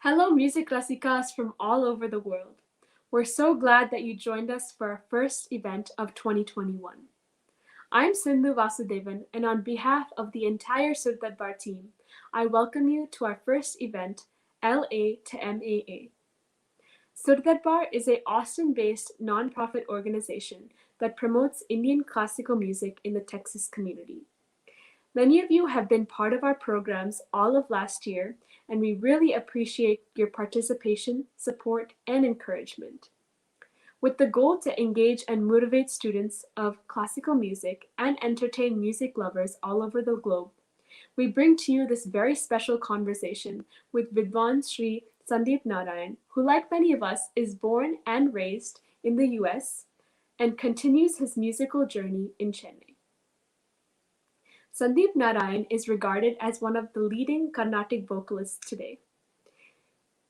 Hello, music rasikas from all over the world. We're so glad that you joined us for our first event of 2021. I'm Sindhu Vasudevan, and on behalf of the entire Sur Darbar team, I welcome you to our first event, LA to MAA. Sur Darbar is a Austin-based nonprofit organization that promotes Indian classical music in the Texas community. Many of you have been part of our programs all of last year, and we really appreciate your participation, support, and encouragement. With the goal to engage and motivate students of classical music and entertain music lovers all over the globe, we bring to you this very special conversation with Vidwan Sri Sandeep Narayan, who, like many of us, is born and raised in the US and continues his musical journey in Chennai. Sandeep Narayan is regarded as one of the leading Carnatic vocalists today.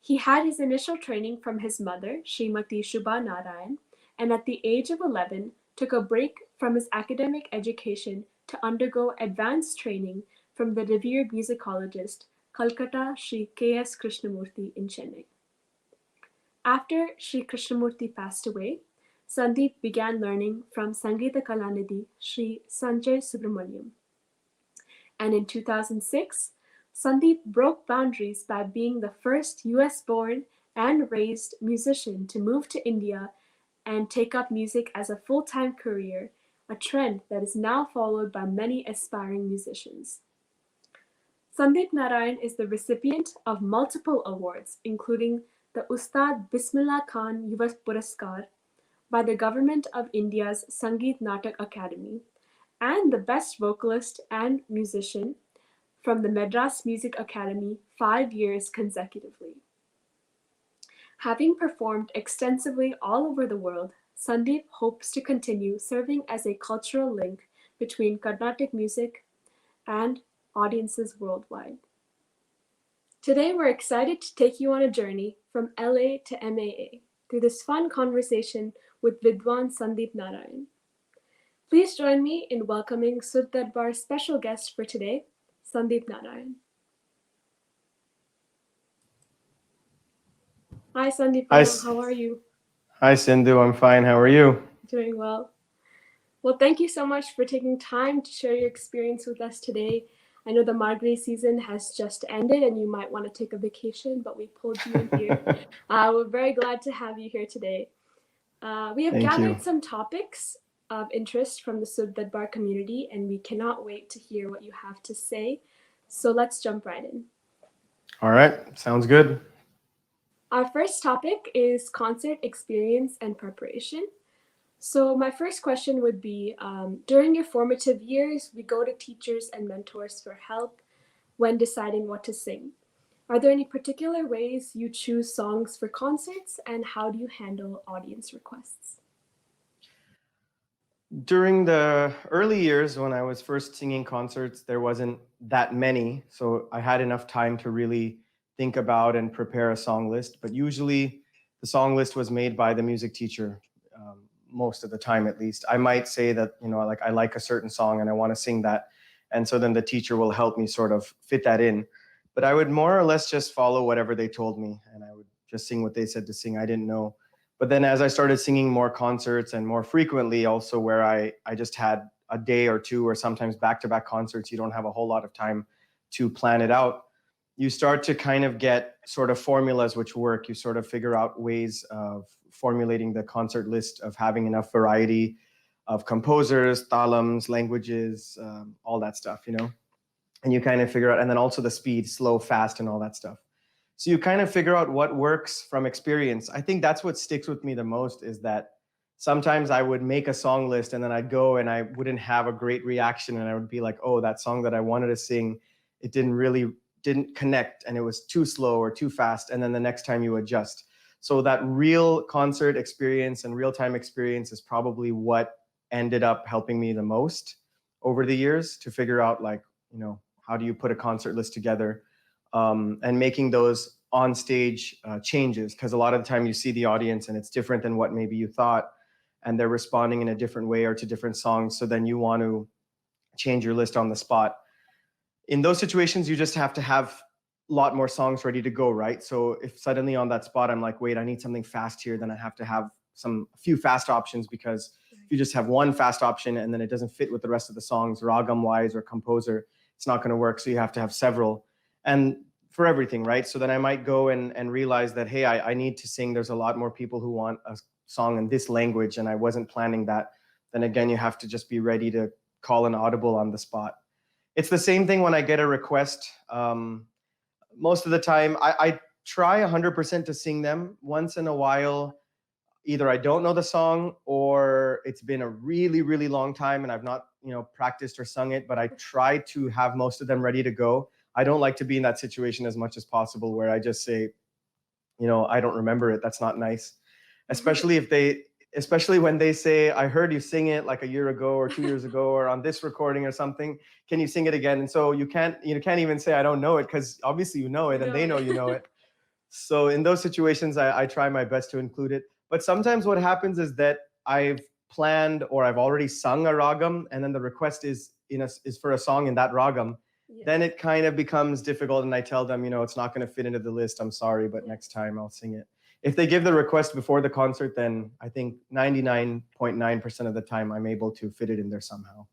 He had his initial training from his mother, Srimati Shubha Narayan, and at the age of 11 took a break from his academic education to undergo advanced training from the revered musicologist Calcutta Sri K.S. Krishnamurti in Chennai. After Sri Krishnamurti passed away, Sandeep began learning from Sangeeta Kalanidhi Sri Sanjay Subramaniam. And in 2006, Sandeep broke boundaries by being the first US-born and raised musician to move to India and take up music as a full-time career, a trend that is now followed by many aspiring musicians. Sandeep Narayan is the recipient of multiple awards, including the Ustad Bismillah Khan Yuva Puraskar by the Government of India's Sangeet Natak Academy, and the Best Vocalist and Musician from the Madras Music Academy 5 years consecutively. Having performed extensively all over the world, Sandeep hopes to continue serving as a cultural link between Carnatic music and audiences worldwide. Today, we're excited to take you on a journey from LA to MAA through this fun conversation with Vidwan Sandeep Narayan. Please join me in welcoming Sur Darbar's special guest for today, Sandeep Narayan. Hi, Sandeep. Hi, How are you? hi, Sindhu. I'm fine. How are you? Doing well. Well, thank you so much for taking time to share your experience with us today. I know the Margary season has just ended and you might want to take a vacation, but we pulled you in here. We're very glad to have you here today. We have Thank gathered you. some topics of interest from the Sur Darbar community, and we cannot wait to hear what you have to say. So let's jump right in. All right. Sounds good. Our first topic is concert experience and preparation. So my first question would be, during your formative years, we go to teachers and mentors for help when deciding what to sing. Are there any particular ways you choose songs for concerts, and how do you handle audience requests? During the early years when I was first singing concerts, there wasn't that many. So I had enough time to really think about and prepare a song list. But usually the song list was made by the music teacher, most of the time at least. I might say that, like I like a certain song and I want to sing that. And so then the teacher will help me sort of fit that in. But I would more or less just follow whatever they told me, and I would just sing what they said to sing. I didn't know. But then as I started singing more concerts and more frequently, also where I just had a day or two or sometimes back-to-back concerts, you don't have a whole lot of time to plan it out. You start to kind of get sort of formulas which work. You sort of figure out ways of formulating the concert list, of having enough variety of composers, talams, languages, all that stuff, And you kind of figure out, and then also the speed, slow, fast, and all that stuff. So you kind of figure out what works from experience. I think that's what sticks with me the most, is that sometimes I would make a song list and then I'd go and I wouldn't have a great reaction, and I would be like, oh, that song that I wanted to sing, it didn't connect, and it was too slow or too fast. And then the next time you adjust. So that real concert experience and real-time experience is probably what ended up helping me the most over the years to figure out, like, how do you put a concert list together, and making those on-stage changes, because a lot of the time you see the audience and it's different than what maybe you thought, and they're responding in a different way or to different songs. So then you want to change your list on the spot. In those situations, you just have to have lot more songs ready to go, right? So if suddenly on that spot I'm like, wait, I need something fast here, then I have to have a few fast options, because if you just have one fast option and then it doesn't fit with the rest of the songs, ragam wise or composer, it's not going to work. So you have to have several, and for everything, right? So then I might go and realize that, hey, I need to sing. There's a lot more people who want a song in this language, and I wasn't planning that. Then again, you have to just be ready to call an audible on the spot. It's the same thing when I get a request. Most of the time, I try 100% to sing them. Once in a while, either I don't know the song, or it's been a really, really long time and I've not, practiced or sung it, but I try to have most of them ready to go. I don't like to be in that situation as much as possible where I just say, I don't remember it. That's not nice. Especially especially when they say, I heard you sing it like a year ago or 2 years ago or on this recording or something. Can you sing it again? And so you can't even say I don't know it, because obviously you know it and they know you know it. So in those situations, I try my best to include it. But sometimes what happens is that I've planned or I've already sung a ragam, and then the request is for a song in that ragam. Yeah. Then it kind of becomes difficult, and I tell them, it's not going to fit into the list. I'm sorry, but next time I'll sing it. If they give the request before the concert, then I think 99.9% of the time I'm able to fit it in there somehow.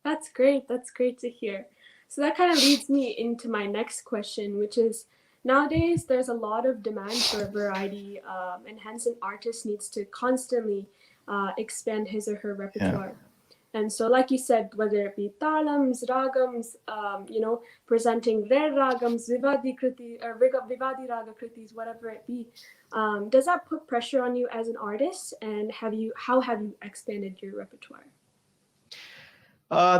That's great. That's great to hear. So that kind of leads me into my next question, which is, nowadays there's a lot of demand for variety, and hence an artist needs to constantly expand his or her repertoire. Yeah. And so, like you said, whether it be talams, ragams, presenting rare ragams, vivadi kriti, or vivadi raga kritis, whatever it be, does that put pressure on you as an artist? And how have you expanded your repertoire?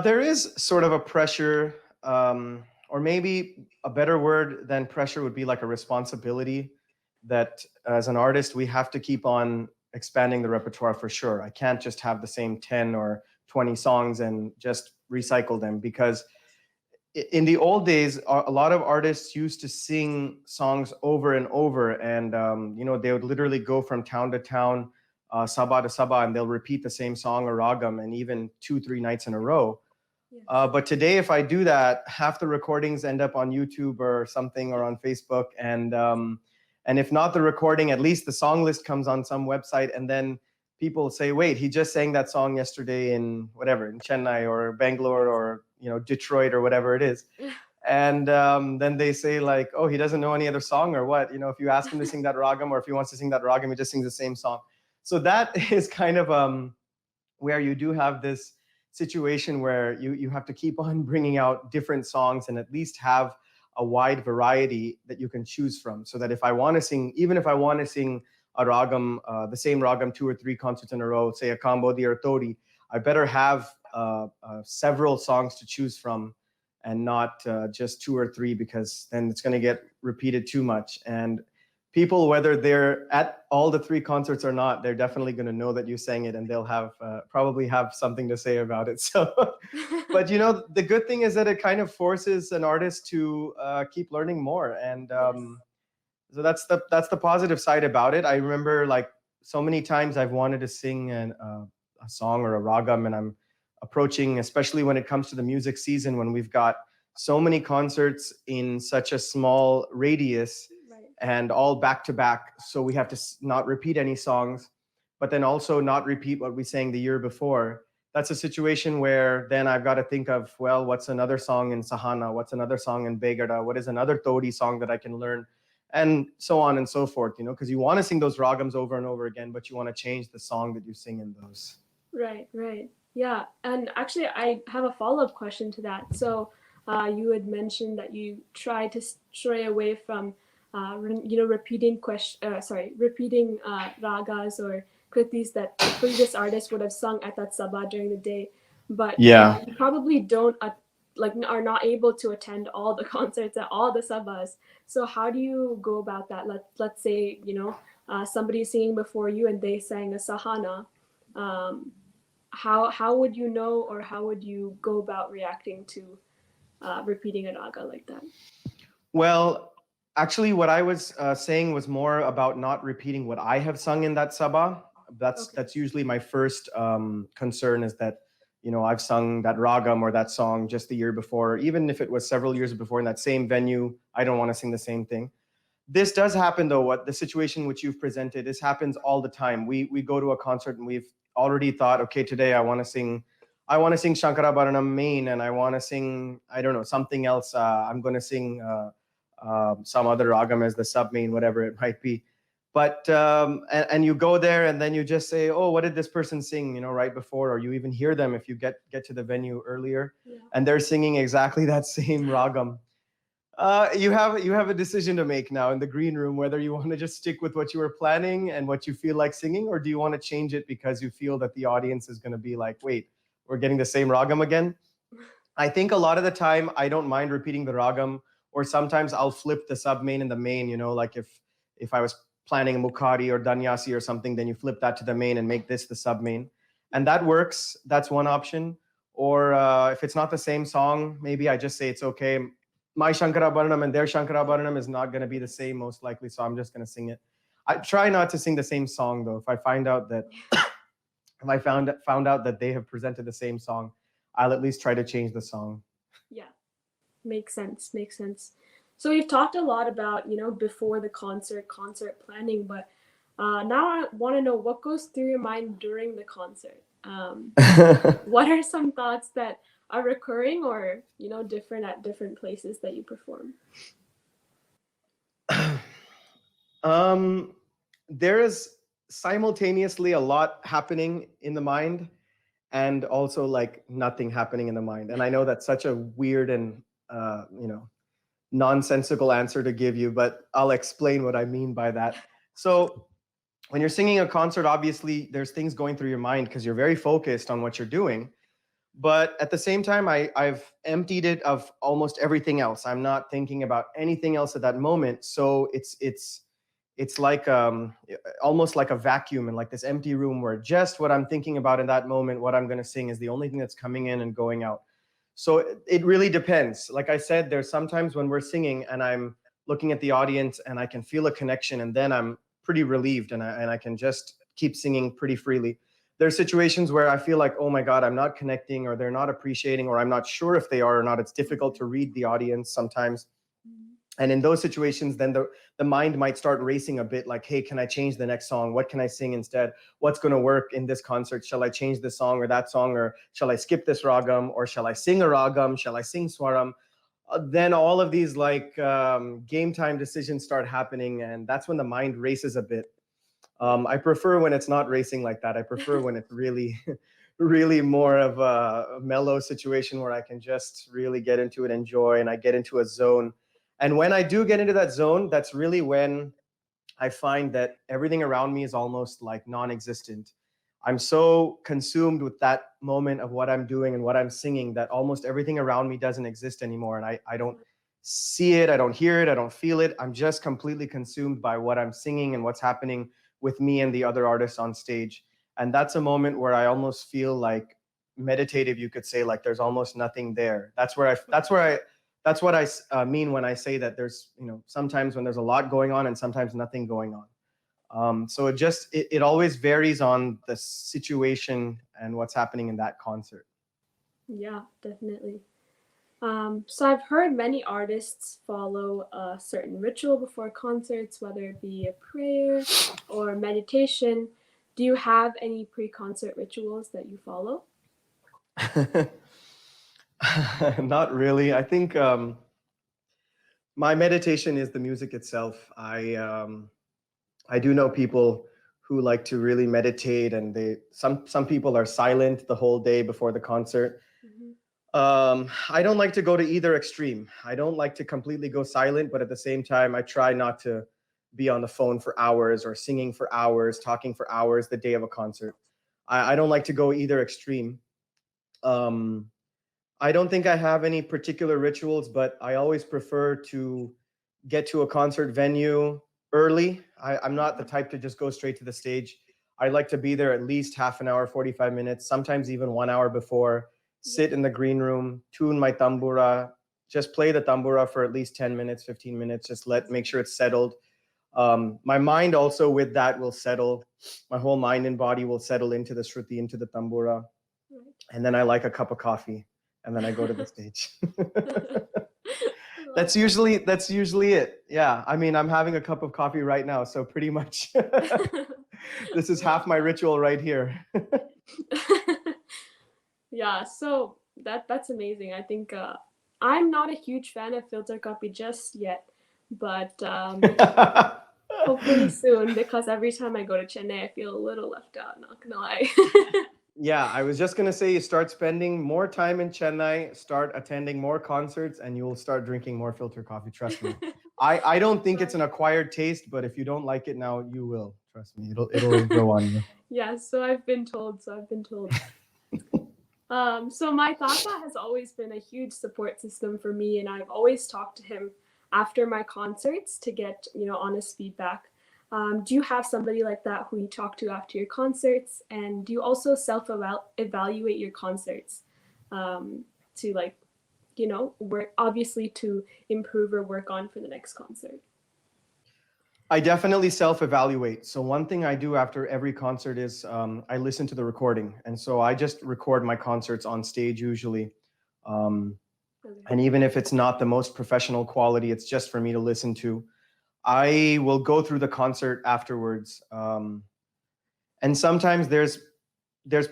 There is sort of a pressure, or maybe a better word than pressure would be like a responsibility, that as an artist, we have to keep on expanding the repertoire for sure. I can't just have the same 10 or 20 songs and just recycle them, because in the old days, a lot of artists used to sing songs over and over, and they would literally go from town to town, Sabah to Sabah, and they'll repeat the same song or ragam, and even 2-3 nights in a row. Yeah. But today, if I do that, half the recordings end up on YouTube or something, or on Facebook, and if not the recording, at least the song list comes on some website, and then people say, wait, he just sang that song yesterday in whatever, in Chennai or Bangalore or Detroit or whatever it is. And then they say like, oh, he doesn't know any other song or what? If you ask him to sing that ragam, or if he wants to sing that ragam, he just sings the same song. So that is kind of where you do have this situation where you have to keep on bringing out different songs, and at least have a wide variety that you can choose from. So that if I want to sing, even if I want to sing a ragam, the same ragam 2 or 3 concerts in a row, say a Kambodi or Todi, I better have several songs to choose from, and not just 2 or 3, because then it's going to get repeated too much. And people, whether they're at all the 3 concerts or not, they're definitely going to know that you sang it, and they'll have probably have something to say about it. So, but the good thing is that it kind of forces an artist to keep learning more, and so that's the positive side about it. I remember like so many times I've wanted to sing a song or a ragam, and I'm approaching, especially when it comes to the music season, when we've got so many concerts in such a small radius, right, and all back to back. So we have to not repeat any songs, but then also not repeat what we sang the year before. That's a situation where then I've got to think of, well, what's another song in Sahana? What's another song in Begada? What is another Todi song that I can learn? And so on and so forth, because you want to sing those ragams over and over again, but you want to change the song that you sing in those. Right. Yeah. And actually, I have a follow-up question to that. So you had mentioned that you try to stray away from, repeating ragas or kritis that the previous artist would have sung at that sabha during the day. But yeah, you probably don't are not able to attend all the concerts at all the sabhas. So how do you go about that? Let's say somebody's singing before you and they sang a sahana. How would you know, or how would you go about reacting to repeating a raga like that? Well, actually, what I was saying was more about not repeating what I have sung in that sabha. That's usually my first concern, is that I've sung that ragam or that song just the year before, even if it was several years before in that same venue, I don't want to sing the same thing. This does happen though. What the situation which you've presented, this happens all the time. We go to a concert and we've already thought, okay, today I want to sing Shankara Bharanam main, and I want to sing, I don't know, something else. I'm going to sing some other ragam as the sub main, whatever it might be. But and you go there and then you just say, oh, what did this person sing, right before, or you even hear them if you get to the venue earlier, Yeah. and they're singing exactly that same ragam. You have a decision to make now in the green room, whether you want to just stick with what you were planning and what you feel like singing, or do you want to change it because you feel that the audience is going to be like, wait, we're getting the same ragam again. I think a lot of the time I don't mind repeating the ragam, or sometimes I'll flip the sub main and the main. Like if I was planning a Mukhari or Danyasi or something, then you flip that to the main and make this the sub main, and that works. That's one option. Or if it's not the same song, maybe I just say it's okay. My Shankara Bharanam and their Shankara Bharanam is not going to be the same most likely, so I'm just going to sing it. I try not to sing the same song though. If I find out that if I found out that they have presented the same song, I'll at least try to change the song. Yeah, makes sense. Makes sense. So we've talked a lot about, before the concert planning, but now I want to know what goes through your mind during the concert. What are some thoughts that are recurring or, different at different places that you perform? There is simultaneously a lot happening in the mind, and also like nothing happening in the mind. And I know that's such a weird and nonsensical answer to give you, but I'll explain what I mean by that. So when you're singing a concert, obviously there's things going through your mind because you're very focused on what you're doing. But at the same time, I've emptied it of almost everything else. I'm not thinking about anything else at that moment. So it's like almost like a vacuum and like this empty room where just what I'm thinking about in that moment, what I'm going to sing, is the only thing that's coming in and going out. So it really depends. Like I said, there's sometimes when we're singing and I'm looking at the audience and I can feel a connection, and then I'm pretty relieved, and I can just keep singing pretty freely. There's situations where I feel like, oh my God, I'm not connecting, or they're not appreciating, or I'm not sure if they are or not. It's difficult to read the audience sometimes. And in those situations, then the mind might start racing a bit, like, hey, can I change the next song? What can I sing instead? What's going to work in this concert? Shall I change this song or that song? Or shall I skip this ragam? Or shall I sing a ragam? Shall I sing swaram? Then all of these like game time decisions start happening. And that's when the mind races a bit. I prefer when it's not racing like that. I prefer when it's really, really more of a mellow situation where I can just really get into it, enjoy, and I get into a zone. And when I do get into that zone, that's really when I find that everything around me is almost like non-existent. I'm so consumed with that moment of what I'm doing and what I'm singing that almost everything around me doesn't exist anymore. And I don't see it, I don't hear it, I don't feel it. I'm just completely consumed by what I'm singing and what's happening with me and the other artists on stage. And that's a moment where I almost feel like meditative, you could say, like there's almost nothing there. That's what I mean when I say that there's, sometimes when there's a lot going on and sometimes nothing going on. So it always varies on the situation and what's happening in that concert. Yeah, definitely. So I've heard many artists follow a certain ritual before concerts, whether it be a prayer or meditation. Do you have any pre-concert rituals that you follow? Not really. I think my meditation is the music itself. I do know people who like to really meditate, and some people are silent the whole day before the concert. Mhm. I don't like to go to either extreme. I don't like to completely go silent, but at the same time, I try not to be on the phone for hours or singing for hours, talking for hours the day of a concert. I don't like to go either extreme. Um, I don't think I have any particular rituals, but I always prefer to get to a concert venue early. I'm not the type to just go straight to the stage. I like to be there at least half an hour, 45 minutes, sometimes even 1 hour before, sit in the green room, tune my tambura, just play the tambura for at least 10 minutes, 15 minutes, just make sure it's settled. My mind also with that will settle. My whole mind and body will settle into the shruti, into the tambura. Right. and then I like a cup of coffee, and then I go to the stage. I love That's usually it. Yeah. I mean, I'm having a cup of coffee right now, so pretty much that. this is half Love my ritual right here. that. Yeah, so that's amazing. I think I'm not a huge fan of filter coffee just yet, but hopefully soon because every time I go to Chennai, I feel a little left out. Not gonna lie. Yeah, I was just gonna say you start spending more time in Chennai, start attending more concerts, and you will start drinking more filter coffee. Trust me. I don't think it's Right. an acquired taste, but if you don't like it now, you will. Trust me, it'll grow on you. Yeah, so I've been told. So I've been told. So my tata has always been a huge support system for me, and I've always talked to him after my concerts to get honest feedback. Do you have somebody like that who you talk to after your concerts, and do you also self evaluate your concerts to work obviously to improve or work on for the next concert? I definitely self-evaluate. So one thing I do after every concert is I listen to the recording, and so I just record my concerts on stage usually. Um, Okay. and even if it's not the most professional quality, it's just for me to listen to. I will go through the concert afterwards, and sometimes there's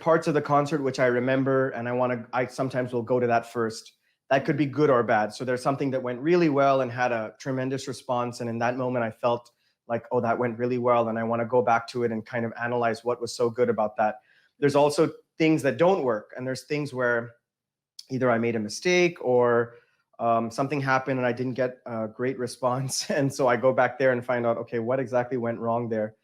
parts of the concert which I remember, and I sometimes will go to that first. That could be good or bad. So there's something that went really well and had a tremendous response, and in that moment I felt like, oh, that went really well, and I want to go back to it and kind of analyze what was so good about that. There's also things that don't work, and there's things where either I made a mistake or something happened and I didn't get a great response, and so I go back there and find out, okay, what exactly went wrong there.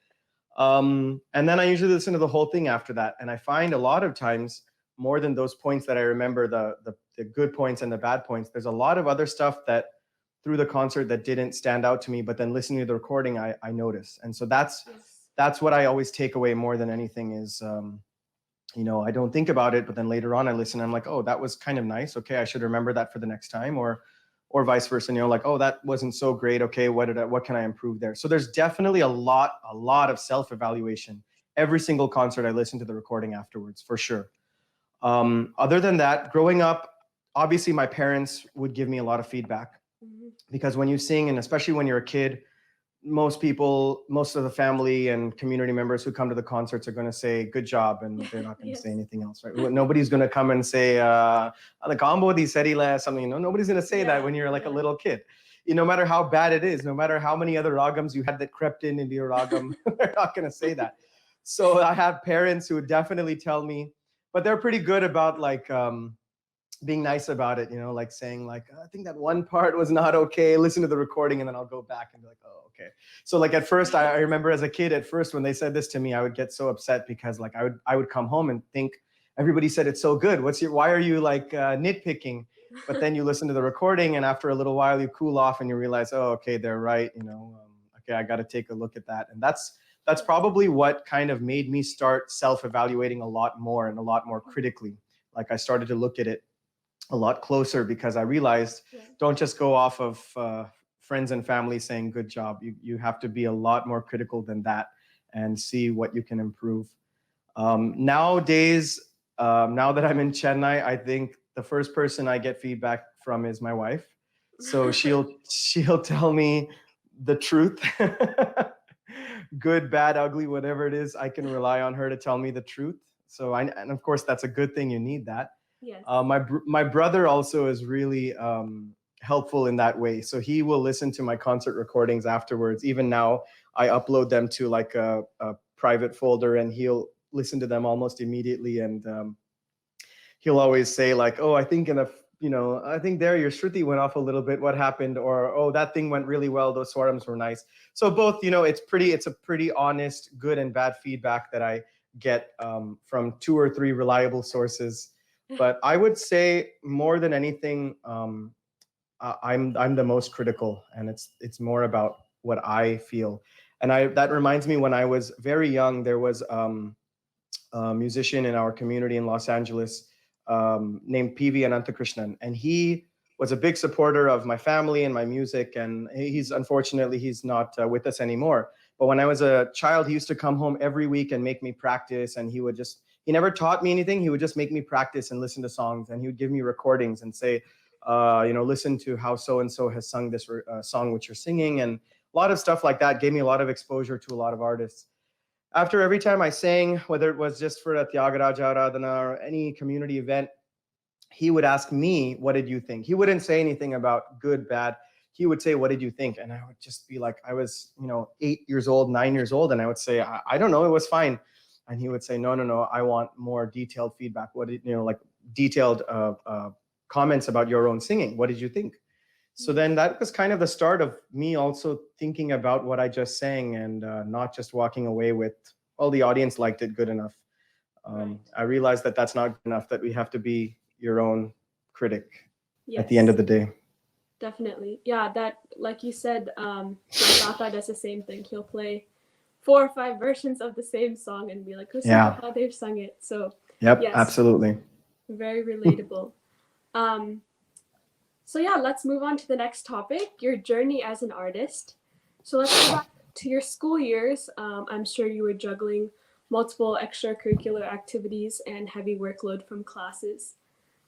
And then I usually listen to the whole thing after that. And I find a lot of times, more than those points that I remember, the good points and the bad points, there's a lot of other stuff that through the concert that didn't stand out to me, but then listening to the recording, I notice. And so Yes. that's what I always take away more than anything is, I don't think about it, but then later on I listen, I'm like, oh, that was kind of nice. Okay, I should remember that for the next time, or vice versa. Like, oh, that wasn't so great. Okay, what can I improve there? So there's definitely a lot of self-evaluation. Every single concert, I listen to the recording afterwards, for sure. Other than that, growing up, obviously my parents would give me a lot of feedback Mhm. because when you sing, and especially when you're a kid, most of the family and community members who come to the concerts are going to say good job, and they're not going to say Yes. anything else, right? Nobody's going to come and say the combo di serila something. Nobody's going to say that Yeah. when you're like a Yeah. little kid. No matter how bad it is, no matter how many other ragams you had that crept in into your ragam, they're not going to say that. So I have parents who would definitely tell me, but they're pretty good about like being nice about it, like saying like, I think that one part was not okay. Listen to the recording, and then I'll go back and be like, oh, okay. So like at first, I remember as a kid, at first when they said this to me, I would get so upset because like I would come home and think everybody said it's so good. Why are you like nitpicking? But then you listen to the recording, and after a little while, you cool off and you realize, oh, okay, they're right. Okay, I got to take a look at that, and that's probably what kind of made me start self-evaluating a lot more and a lot more critically. Like I started to look at it a lot closer because I realized Yeah. don't just go off of friends and family saying good job. You have to be a lot more critical than that and see what you can improve. Nowadays, now that I'm in Chennai, I think the first person I get feedback from is my wife. So she'll tell me the truth. Good, bad, ugly, whatever it is, I can rely on her to tell me the truth. And of course that's a good thing. You need that. Yes. My brother also is really helpful in that way. So he will listen to my concert recordings afterwards. Even now, I upload them to like a private folder, and he'll listen to them almost immediately. And he'll always say like, "Oh, I think I think there your Shruti went off a little bit. What happened?" Or, "Oh, that thing went really well. Those swarams were nice." So both, it's a pretty honest, good and bad feedback that I get from 2 or 3 reliable sources. But I would say more than anything, I'm the most critical, and it's more about what I feel. And that reminds me, when I was very young, there was a musician in our community in Los Angeles named PV Ananthakrishnan, and he was a big supporter of my family and my music. And he's not with us anymore. But when I was a child, he used to come home every week and make me practice, and he would just He never taught me anything. He would just make me practice and listen to songs, and he would give me recordings and say, listen to how so and so has sung this song which you're singing, and a lot of stuff like that gave me a lot of exposure to a lot of artists. After every time I sang, whether it was just for a Tyagaraja Aradhana or any community event, he would ask me, what did you think? He wouldn't say anything about good, bad. He would say, what did you think? And I would just be like, I was, 8 years old, 9 years old. And I would say, I don't know, it was fine. And he would say, no, I want more detailed feedback. What did, like detailed comments about your own singing. What did you think? So then that was kind of the start of me also thinking about what I just sang, and not just walking away with, well, the audience liked it, good enough. Right. I realized that that's not good enough, that we have to be your own critic at the Yes. end of the day. Definitely. Yeah, that, like you said, my Tata does the same thing. He'll play 4 or 5 versions of the same song and be like, listen to Yeah. how they've sung it. So, Yep, yes, absolutely. very relatable. So, yeah, let's move on to the next topic, your journey as an artist. So, let's go back to your school years. I'm sure you were juggling multiple extracurricular activities and heavy workload from classes.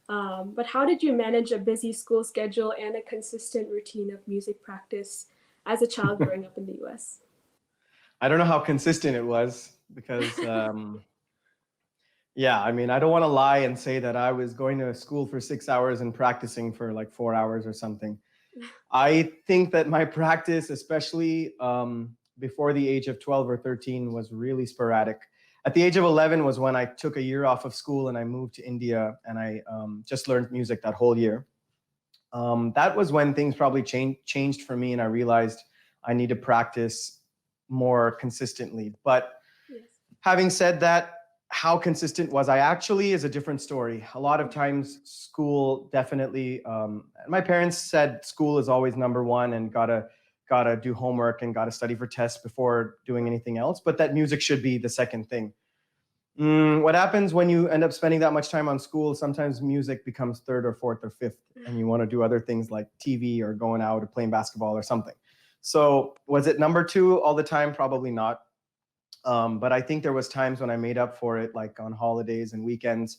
But how did you manage a busy school schedule and a consistent routine of music practice as a child growing up in the US? I don't know how consistent it was because, yeah, I mean, I don't want to lie and say that I was going to school for 6 hours and practicing for like 4 hours or something. I think that my practice, especially before the age of 12 or 13, was really sporadic. At the age of 11 was when I took a year off of school and I moved to India, and I just learned music that whole year. That was when things probably changed for me, and I realized I need to practice more consistently. But Yes. having said that, how consistent was I actually is a different story. A lot of times school definitely, my parents said school is always number one and gotta do homework and gotta study for tests before doing anything else, but that music should be the second thing. What happens when you end up spending that much time on school, sometimes music becomes third or fourth or fifth, and you want to do other things like TV or going out or playing basketball or something. So was it number two all the time? Probably not. But I think there was times when I made up for it, like on holidays and weekends.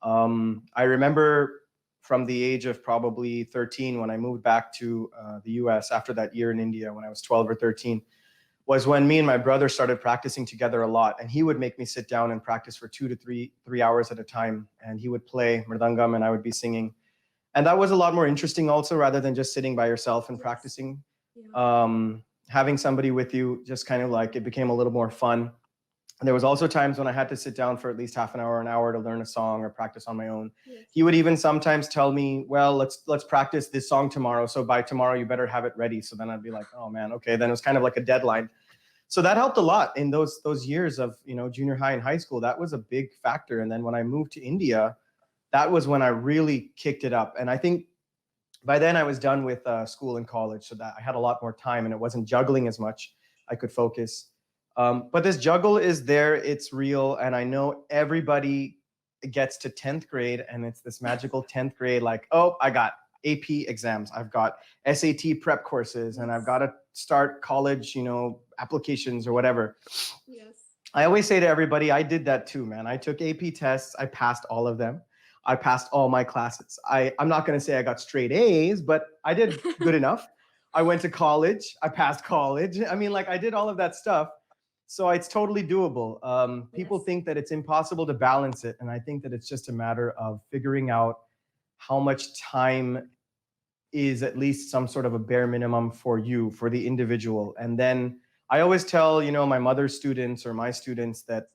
I remember from the age of probably 13, when I moved back to the US after that year in India, when I was 12 or 13, was when me and my brother started practicing together a lot. And he would make me sit down and practice for 2 to 3 hours at a time. And he would play mridangam and I would be singing. And that was a lot more interesting also, rather than just sitting by yourself and practicing. Yeah. Having somebody with you, just kind of like, it became a little more fun. And there was also times when I had to sit down for at least half an hour to learn a song or practice on my own. Yes. He would even sometimes tell me, well, let's practice this song tomorrow, so by tomorrow you better have it ready. So then I'd be like, oh man, okay. Then it was kind of like a deadline. So that helped a lot in those years of, junior high and high school. That was a big factor. And then when I moved to India, that was when I really kicked it up. And I think by then I was done with school and college, so that I had a lot more time and it wasn't juggling as much. I could focus. But this juggle is there, it's real. And I know everybody gets to 10th grade and it's this magical 10th grade, like, oh, I got AP exams, I've got SAT prep courses, and I've got to start college, applications or whatever. Yes. I always say to everybody, I did that too, man. I took AP tests, I passed all of them. I passed all my classes. I'm not going to say I got straight A's, but I did good enough. I went to college. I passed college. I mean, like, I did all of that stuff. So it's totally doable. People Yes. think that it's impossible to balance it. And I think that it's just a matter of figuring out how much time is at least some sort of a bare minimum for you, for the individual. And then I always tell, my mother's students or my students that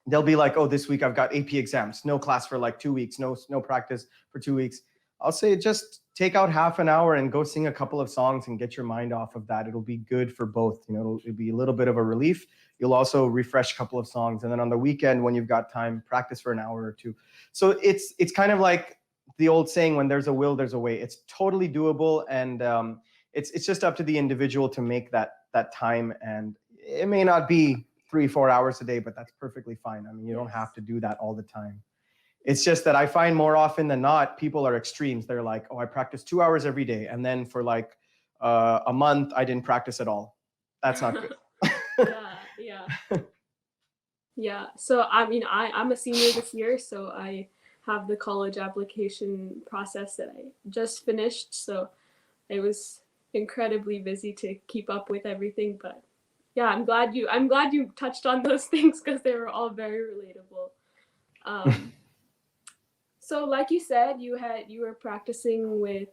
they'll be like, oh, this week I've got AP exams, no class for like 2 weeks, no practice for 2 weeks. I'll say, just take out half an hour and go sing a couple of songs and get your mind off of that. It'll be good for both. It'll be a little bit of a relief. You'll also refresh a couple of songs. And then on the weekend, when you've got time, practice for an hour or two. So it's kind of like the old saying, when there's a will, there's a way. It's totally doable. And it's just up to the individual to make that time. And it may not be 3-4 hours a day, but that's perfectly fine. I mean, you don't have to do that all the time. It's just that I find more often than not, people are extremes. They're like, oh, I practice 2 hours every day. And then for like a month, I didn't practice at all. That's not good. Yeah. Yeah. So I mean, I'm a senior this year, so I have the college application process that I just finished. So it was incredibly busy to keep up with everything, but yeah, I'm glad you touched on those things because they were all very relatable. Um, so like you said, you were practicing with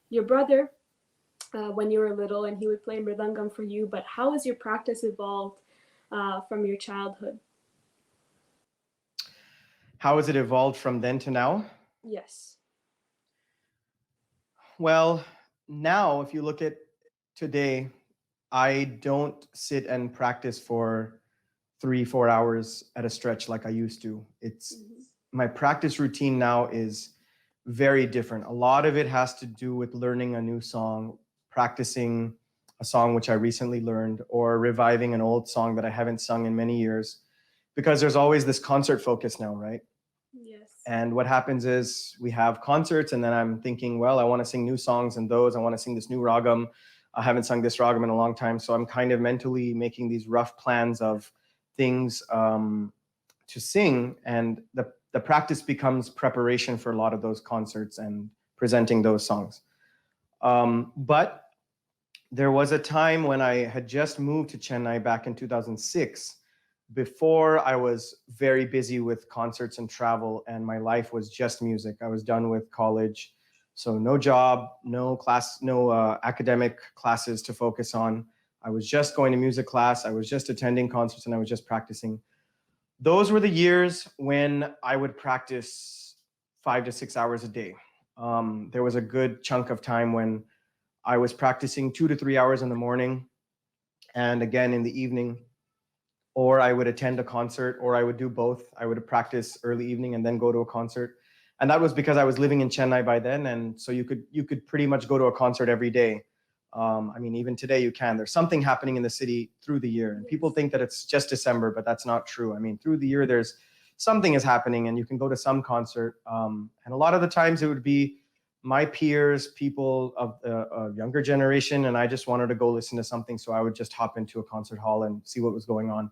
your brother when you were little, and he would play mridangam for you. But how has your practice evolved from your childhood? How has it evolved from then to now? Yes. Well, now if you look at today, I don't sit and practice for 3, 4 hours at a stretch like I used to. It's Mm-hmm. My practice routine now is very different. A lot of it has to do with learning a new song, practicing a song which I recently learned, or reviving an old song that I haven't sung in many years, because there's always this concert focus now, right? Yes. And what happens is we have concerts, and then I'm thinking, well, I want to sing new songs and those. I want to sing this new ragam. I haven't sung this ragam in a long time. So I'm kind of mentally making these rough plans of things to sing. And the practice becomes preparation for a lot of those concerts and presenting those songs. But there was a time when I had just moved to Chennai back in 2006, before I was very busy with concerts and travel, and my life was just music. I was done with college, so no job, no class, no academic classes to focus on. I was just going to music class, I was just attending concerts, and I was just practicing. Those were the years when I would practice 5 to 6 hours a day. There was a good chunk of time when I was practicing 2 to 3 hours in the morning and again in the evening, or I would attend a concert, or I would do both. I would practice early evening and then go to a concert. And that was because I was living in Chennai by then, and so you could pretty much go to a concert every day. I mean, even today you can. There's something happening in the city through the year, and people Yes. think that it's just December, but that's not true. I mean, through the year there's something is happening, and you can go to some concert. And a lot of the times it would be my peers, people of the younger generation, and I just wanted to go listen to something, so I would just hop into a concert hall and see what was going on.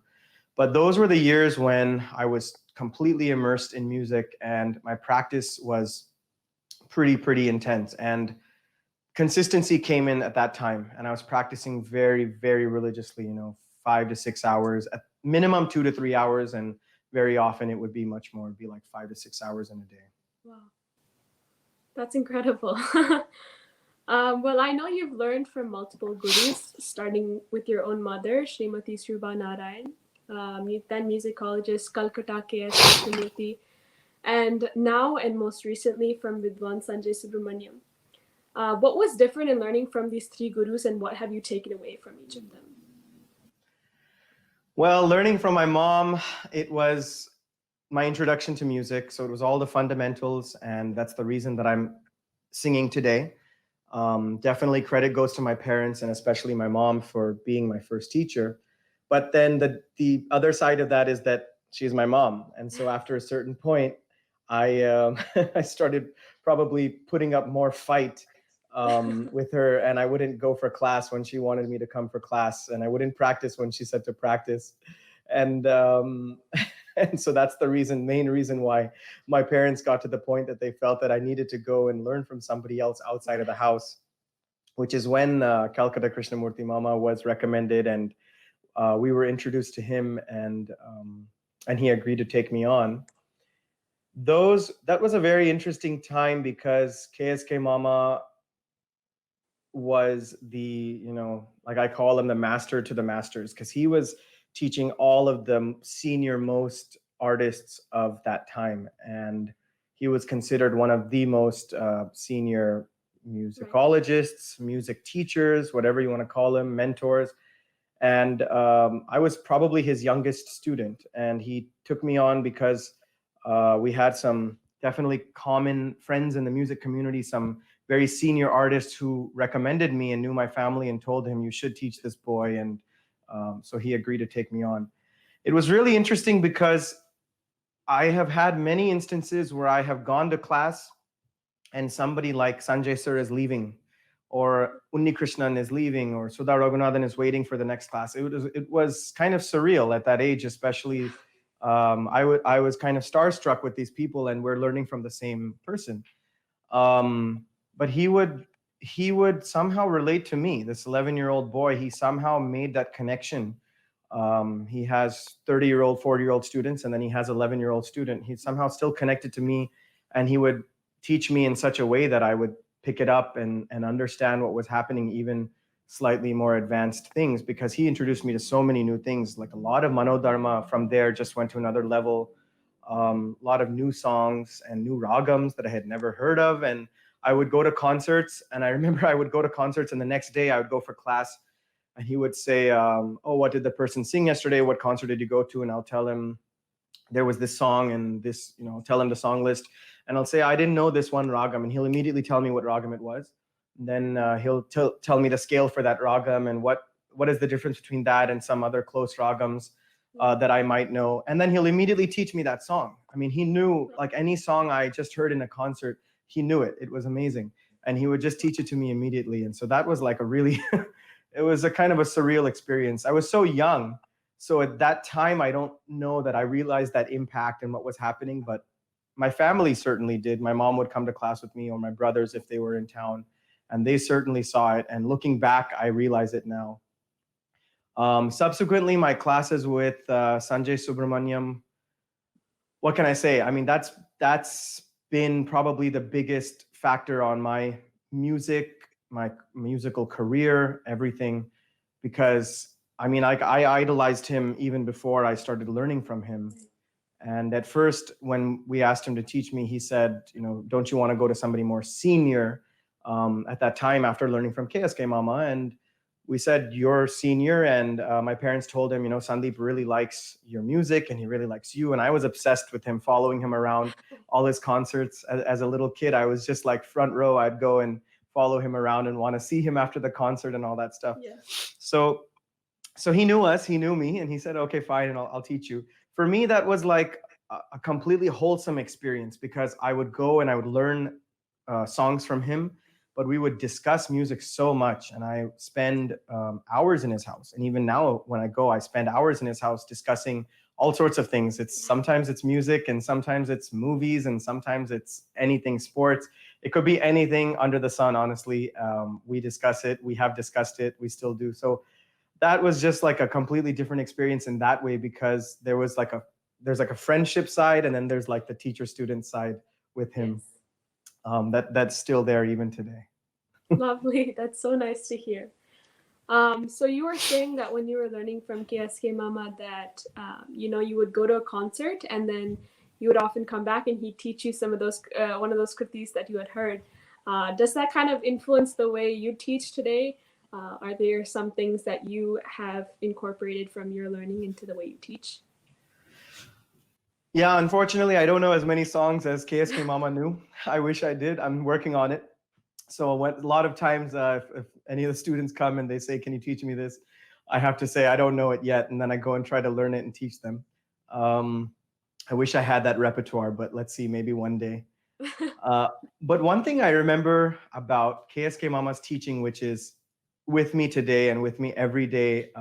But those were the years when I was completely immersed in music, and my practice was pretty intense, and consistency came in at that time, and I was practicing very religiously, 5 to 6 hours at minimum, 2 to 3 hours, and very often it would be much more. It'd be like 5 to 6 hours in a day. Wow, that's incredible. Well, I know you've learned from multiple gurus, starting with your own mother, Srimati Shruba Narayan, then musicologist Calcutta K.S. Krishnamurti, and now and most recently from Vidwan Sanjay Subramaniam. What was different in learning from these three gurus, and what have you taken away from each of them? Well, learning from my mom, it was my introduction to music, so it was all the fundamentals, and that's the reason that I'm singing today. Definitely credit goes to my parents, and especially my mom, for being my first teacher. But then the other side of that is that she's my mom, and so after a certain point, I I started probably putting up more fight with her, and I wouldn't go for class when she wanted me to come for class, and I wouldn't practice when she said to practice, and and so that's the main reason why my parents got to the point that they felt that I needed to go and learn from somebody else outside of the house, which is when Calcutta Krishnamurti Mama was recommended, and we were introduced to him, and he agreed to take me on. That was a very interesting time because KSK Mama was like I call him, the master to the masters, because he was teaching all of the senior most artists of that time, and he was considered one of the most senior Right. musicologists, music teachers, whatever you want to call them, mentors. And I was probably his youngest student, and he took me on because we had some definitely common friends in the music community, some very senior artists who recommended me and knew my family and told him, you should teach this boy. And so he agreed to take me on. It was really interesting because I have had many instances where I have gone to class and somebody like Sanjay sir is leaving, or Unni Krishnan is leaving, or Sudha Raghunathan is waiting for the next class. It was kind of surreal at that age, especially. I was kind of starstruck with these people, and we're learning from the same person. But he would somehow relate to me, this 11-year-old boy. He somehow made that connection. He has 30-year-old, 40-year-old students, and then he has 11-year-old student. He's somehow still connected to me, and he would teach me in such a way that I would pick it up and understand what was happening, even slightly more advanced things, because he introduced me to so many new things. Like a lot of Manodharma from there just went to another level. A lot of new songs and new ragams that I had never heard of. And I would go to concerts, and I remember I would go to concerts, and the next day I would go for class, and he would say, "Oh, what did the person sing yesterday? What concert did you go to?" And I'll tell him there was this song and this, tell him the song list, and I'll say I didn't know this one ragam, and he'll immediately tell me what ragam it was. And then he'll tell me the scale for that ragam and what is the difference between that and some other close ragams that I might know. And then he'll immediately teach me that song. I mean, he knew, like, any song I just heard in a concert, he knew it. It was amazing. And he would just teach it to me immediately. And so that was like a really, it was a kind of a surreal experience. I was so young. So at that time, I don't know that I realized that impact and what was happening, but my family certainly did. My mom would come to class with me, or my brothers if they were in town, and they certainly saw it. And looking back, I realize it now. Subsequently, my classes with Sanjay Subramaniam, what can I say? I mean, that's been probably the biggest factor on my musical career, everything, because I mean, I idolized him even before I started learning from him. And at first, when we asked him to teach me, he said, don't you want to go to somebody more senior? At that time, after learning from KSK Mama, and we said, you're senior. And my parents told him, Sandeep really likes your music and he really likes you. And I was obsessed with him, following him around all his concerts. As a little kid, I was just like front row. I'd go and follow him around and want to see him after the concert and all that stuff. Yeah. So he knew us, he knew me, and he said, okay, fine, and I'll teach you. For me, that was like a completely wholesome experience, because I would go and I would learn songs from him, but we would discuss music so much, and I spend hours in his house. And even now, when I go, I spend hours in his house discussing all sorts of things. Sometimes it's music, and sometimes it's movies, and sometimes it's anything, sports. It could be anything under the sun, honestly. We discuss it. We have discussed it. We still do. So that was just like a completely different experience in that way, because there's like a friendship side, and then there's like the teacher-student side with him. Yes. That's still there even today. Lovely. That's so nice to hear. So you were saying that when you were learning from KSK Mama that, you would go to a concert and then you would often come back and he'd teach you some of those, one of those kritis that you had heard. Does that kind of influence the way you teach today? Are there some things that you have incorporated from your learning into the way you teach? Yeah, unfortunately, I don't know as many songs as KSK Mama knew. I wish I did. I'm working on it. So a lot of times, if any of the students come and they say, "Can you teach me this?" I have to say, "I don't know it yet," and then I go and try to learn it and teach them. I wish I had that repertoire, but let's see, maybe one day. But one thing I remember about KSK Mama's teaching, which is with me today and with me every day,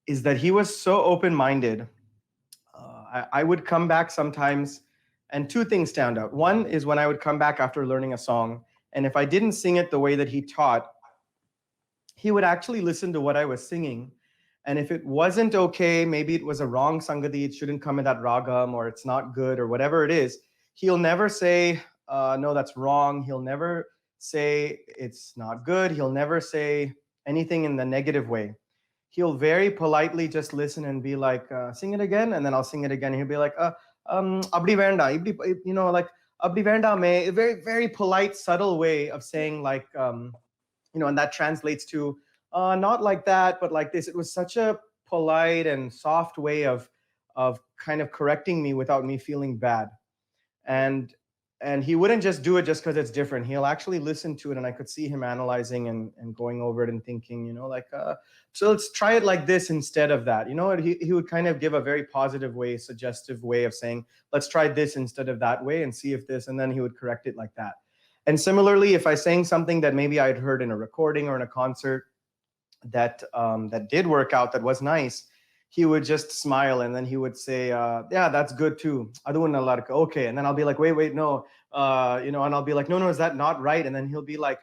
is that he was so open-minded. I would come back sometimes, and two things stand out. One is when I would come back after learning a song, and if I didn't sing it the way that he taught, he would actually listen to what I was singing. And if it wasn't okay, maybe it was a wrong sangati, it shouldn't come in that ragam, or it's not good, or whatever it is, he'll never say, no, that's wrong. He'll never say it's not good. He'll never say anything in the negative way. He'll very politely just listen and be like, sing it again, and then I'll sing it again. He'll be like, abdi venda, like abdi venda me, a very, very polite, subtle way of saying, like, and that translates to not like that, but like this. It was such a polite and soft way of kind of correcting me without me feeling bad. And he wouldn't just do it just because it's different. He'll actually listen to it, and I could see him analyzing and going over it and thinking, so let's try it like this instead of that. He would kind of give a very positive way, suggestive way of saying, let's try this instead of that way and see if this, and then he would correct it like that. And similarly, if I sang something that maybe I'd heard in a recording or in a concert that did work out, that was nice, he would just smile and then he would say, "Yeah, that's good too. Okay." And then I'll be like, "Wait, no," and I'll be like, "No, is that not right?" And then he'll be like,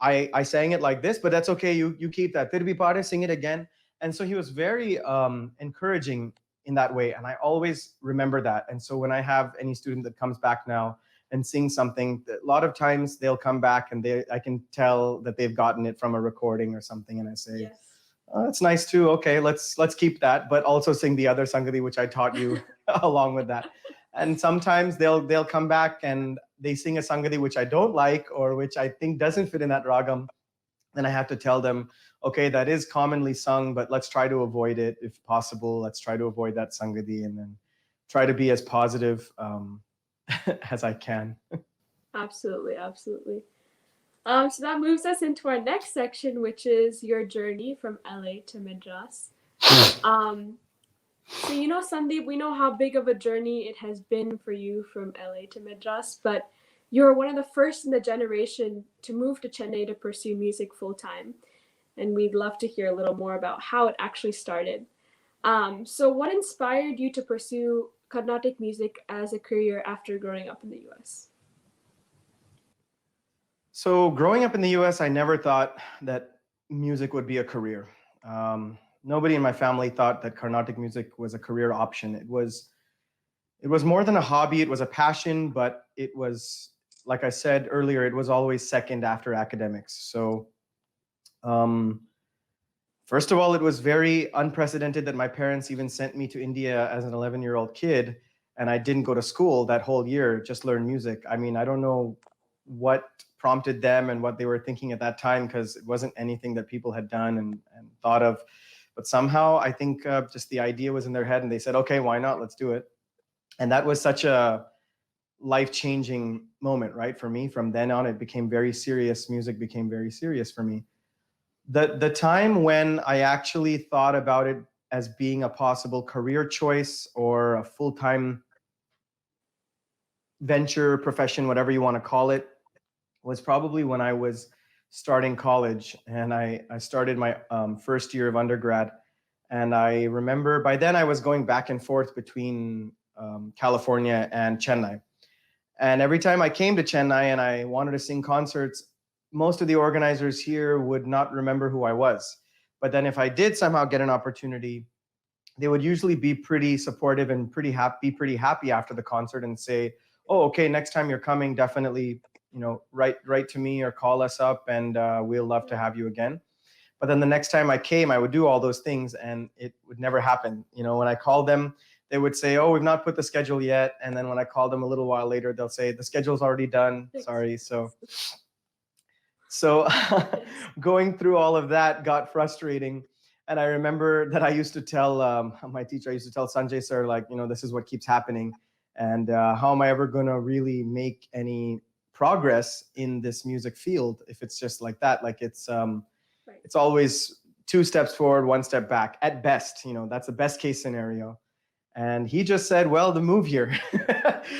I sang it like this, but that's okay. You keep that. Tirbi pare, sing it again." And so he was very encouraging in that way, and I always remember that. And so when I have any student that comes back now and sings something, a lot of times they'll come back and I can tell that they've gotten it from a recording or something, and I say, Yes. "Oh, that's nice too. Okay, let's keep that, but also sing the other Sangati which I taught you along with that." And sometimes they'll come back and they sing a Sangati which I don't like or which I think doesn't fit in that ragam. Then I have to tell them, okay, that is commonly sung, but let's try to avoid it if possible. Let's try to avoid that Sangati and then try to be as positive as I can. Absolutely, absolutely. So that moves us into our next section, which is your journey from LA to Madras. So, Sandeep, we know how big of a journey it has been for you from LA to Madras, but you're one of the first in the generation to move to Chennai to pursue music full time. And we'd love to hear a little more about how it actually started. So, what inspired you to pursue Carnatic music as a career after growing up in the US? So growing up in the US, I never thought that music would be a career. Nobody in my family thought that Carnatic music was a career option. It was more than a hobby. It was a passion, but it was, like I said earlier, it was always second after academics. So um, first of all, it was very unprecedented that my parents even sent me to India as an 11-year-old kid, and I didn't go to school that whole year, just learn music. I mean, I don't know what prompted them and what they were thinking at that time, because it wasn't anything that people had done and thought of. But somehow I think just the idea was in their head and they said, okay, why not? Let's do it. And that was such a life-changing moment, right? For me, from then on, it became very serious. Music became very serious for me. The time when I actually thought about it as being a possible career choice or a full-time venture, profession, whatever you want to call it, was probably when I was starting college, and I started my first year of undergrad. And I remember by then I was going back and forth between California and Chennai. And every time I came to Chennai and I wanted to sing concerts, most of the organizers here would not remember who I was. But then if I did somehow get an opportunity, they would usually be pretty supportive and pretty happy after the concert and say, "Oh, okay, next time you're coming, definitely, write to me or call us up, and we'll love to have you again." But then the next time I came, I would do all those things, and it would never happen. When I called them, they would say, "Oh, we've not put the schedule yet." And then when I called them a little while later, they'll say, "The schedule's already done. Sorry." So going through all of that got frustrating. And I remember that I used to tell my teacher, I used to tell Sanjay sir, like, this is what keeps happening. And how am I ever going to really make any progress in this music field if it's just like that? Like it's always two steps forward, one step back at best. That's the best case scenario. And he just said, "Well, the move here."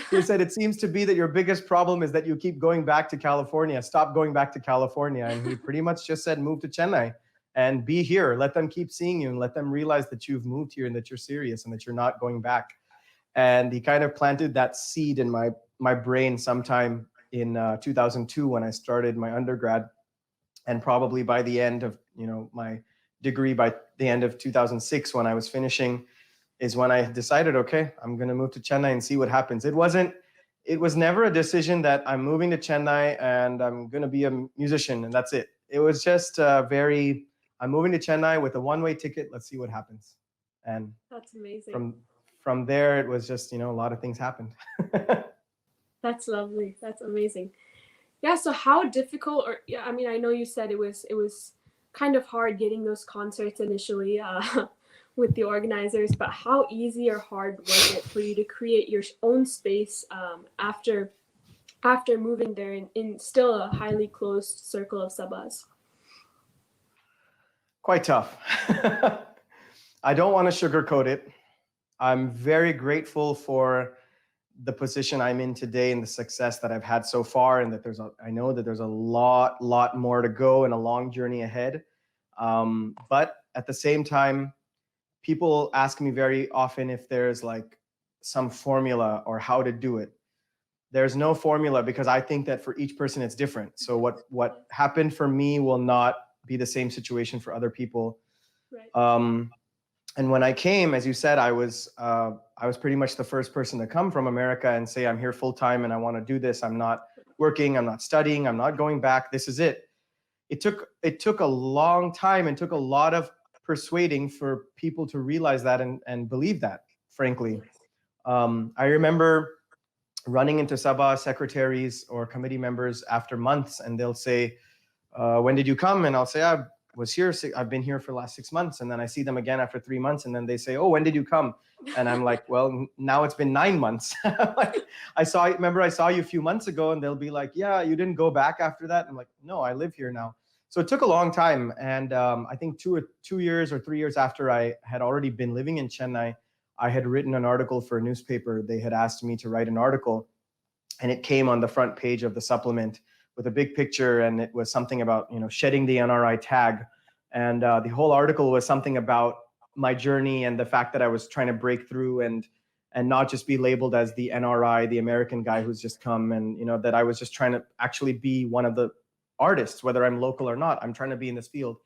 He said, "It seems to be that your biggest problem is that you keep going back to California. Stop going back to California." And he pretty much just said, "Move to Chennai and be here. Let them keep seeing you and let them realize that you've moved here and that you're serious and that you're not going back." And he kind of planted that seed in my brain sometime in 2002 when I started my undergrad. And probably by the end of my degree, by the end of 2006 when I was finishing, is when I decided, okay, I'm going to move to Chennai and see what happens. It was never a decision that I'm moving to Chennai and I'm going to be a musician and that's it. It was just I'm moving to Chennai with a one-way ticket. Let's see what happens. And That's amazing. From there, it was just, a lot of things happened. That's lovely. That's amazing. Yeah, so how difficult, or yeah, I mean, I know you said it was kind of hard getting those concerts initially with the organizers, but how easy or hard was it for you to create your own space after moving there in still a highly closed circle of sabas? Quite tough. I don't want to sugarcoat it. I'm very grateful for the position I'm in today and the success that I've had so far, and that I know that there's a lot more to go and a long journey ahead. But at the same time, people ask me very often if there's like some formula or how to do it. There's no formula, because I think that for each person it's different. So what happened for me will not be the same situation for other people. Right. And when I came, as you said, I was pretty much the first person to come from America and say, I'm here full time and I want to do this. I'm not working, I'm not studying, I'm not going back. This is it. It took a long time and took a lot of persuading for people to realize that and believe that, frankly. I remember running into Sabha secretaries or committee members after months, and they'll say, when did you come? And I'll say, I was here. I've been here for the last 6 months. And then I see them again after 3 months. And then they say, oh, when did you come? And I'm like, well, now it's been 9 months. Like, I saw you a few months ago. And they'll be like, yeah, you didn't go back after that. I'm like, no, I live here now. So it took a long time. And I think 2 years or 3 years after I had already been living in Chennai, I had written an article for a newspaper. They had asked me to write an article, and it came on the front page of the supplement with a big picture, and it was something about, shedding the NRI tag. And the whole article was something about my journey and the fact that I was trying to break through and not just be labeled as the NRI, the American guy who's just come, and that I was just trying to actually be one of the artists, whether I'm local or not. I'm trying to be in this field.